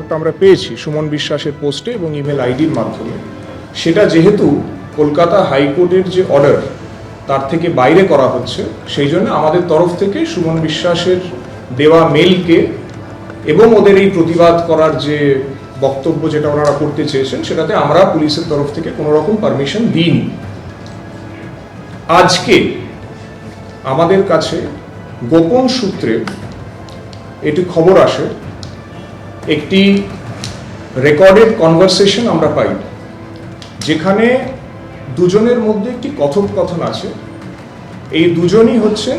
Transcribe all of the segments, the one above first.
খবরটা আমরা পেয়েছি সুমন বিশ্বাসের পোস্টে এবং ইমেল আইডির মাধ্যমে, সেটা যেহেতু কলকাতা হাইকোর্টের যে অর্ডার তার থেকে বাইরে করা হচ্ছে, সেই জন্য আমাদের তরফ থেকে সুমন বিশ্বাসের দেওয়া মেলকে এবং ওদের এই প্রতিবাদ করার যে বক্তব্য যেটা ওনারা করতে চেয়েছেন সেটাতে আমরা পুলিশের তরফ থেকে কোনো রকম পারমিশন দিইনি। আজকে আমাদের কাছে গোপন সূত্রে এটি খবর আসে, একটি রেকর্ডেড কনভারসেশন আমরা পাই যেখানে দুজনের মধ্যে একটি কথোপকথন আছে। এই দুজনই হচ্ছেন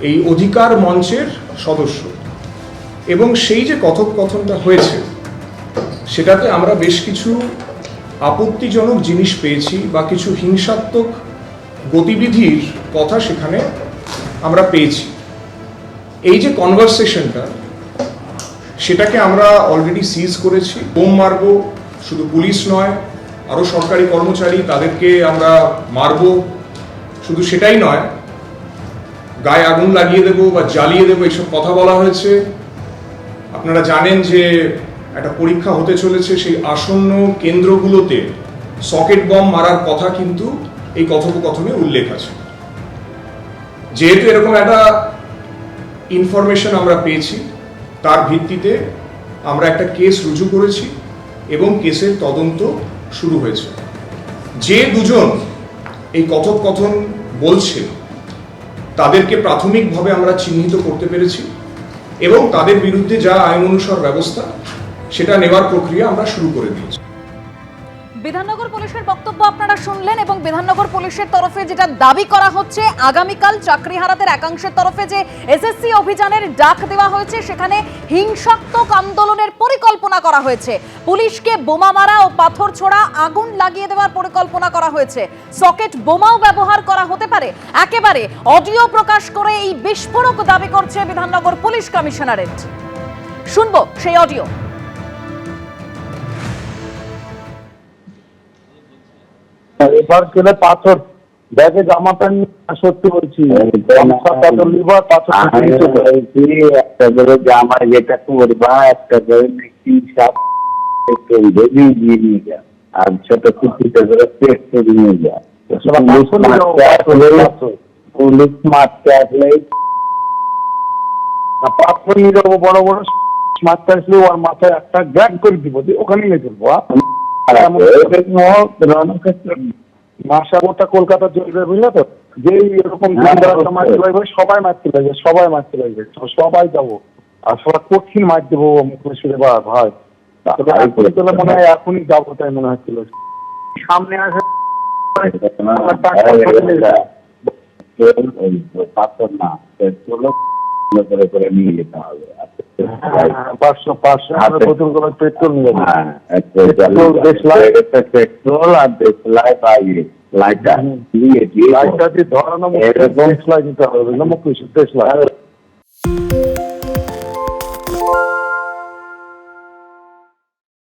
এই অধিকার মঞ্চের সদস্য এবং সেই যে কথোপকথনটা হয়েছে সেটাতে আমরা বেশ কিছু আপত্তিজনক জিনিস পেয়েছি বা কিছু হিংসাত্মক গতিবিধির কথা সেখানে আমরা পেয়েছি। এই যে কনভারসেশনটা সেটাকে আমরা অলরেডি সিজ করেছি। বোম মারবো, শুধু পুলিশ নয় আরও সরকারি কর্মচারী তাদেরকে আমরা মারবো, শুধু সেটাই নয় গায়ে আগুন লাগিয়ে দেবো বা জ্বালিয়ে দেবো, এইসব কথা বলা হয়েছে। আপনারা জানেন যে একটা পরীক্ষা হতে চলেছে, সেই আসন্ন কেন্দ্রগুলোতে সকেট বম মারার কথা কিন্তু এই কথোপকথনে উল্লেখ আছে। যেহেতু এরকম একটা ইনফরমেশন আমরা পেয়েছি, তার ভিত্তিতে আমরা একটা কেস রুজু করেছি এবং কেসের তদন্ত শুরু হয়েছে। যে দুজন এই কথোপকথন বলছে তাদেরকে প্রাথমিকভাবে আমরা চিহ্নিত করতে পেরেছি এবং তাদের বিরুদ্ধে যা আইন অনুসার ব্যবস্থা সেটা নেওয়ার প্রক্রিয়া আমরা শুরু করে দিয়েছি। বিধাননগর পুলিশের বক্তব্য আপনারা শুনলেন এবং বিধাননগর পুলিশের তরফে যেটা দাবি করা হচ্ছে, আগামীকাল চাকরিহারাদের একাংশের তরফে যে এসএসসি অভিযানের ডাক দেওয়া হয়েছে সেখানে হিংসাত্মক আন্দোলনের পরিকল্পনা করা হয়েছে। পুলিশকে বোমা মারা ও পাথর ছোড়া, আগুন লাগিয়ে দেওয়ার পরিকল্পনা করা হয়েছে। সকেট বোমাও ব্যবহার করা হতে পারে। একেবারে অডিও প্রকাশ করে এই বিস্ফোরক দাবি করছে বিধাননগর পুলিশ কমিশনারেট। শুনবো সেই অডিও। এবার গেলে পাথর ব্যাগে জামা প্যান্ট, সত্যি বলছি লিভার পাথর একটা করে জামা যেটা করবা, একটা করে মিক্সিং সাপ দিয়ে নিয়ে যা, আর ছোট কুচিটা করে পেট করে নিয়ে যা। পুলিশ মারতে আসলে পাথর নিয়ে যাবো, বড় বড় মারতে আসলে ওর মাথায় একটা গ্যাগ করে দিব, ওখানে নিয়ে চলবো। মাসাবোটা কলকাতা চলবে, বুঝলে তো? যে এরকম সবাই মারতে লাগবে, সবাই মারতে লাগবে, সবাই যাবো আর সবাই কঠিন মার দেবো মুখে ভাই। মনে হয় এখনই যাবো, তাই মনে হচ্ছিল। সামনে আসে পাথর না করে নিয়ে যেতে হবে, 500 বোতল করে পেট্রোল নিয়ে পেট্রোল আর লাইটার দিয়ে ধরানো দিতে হবে।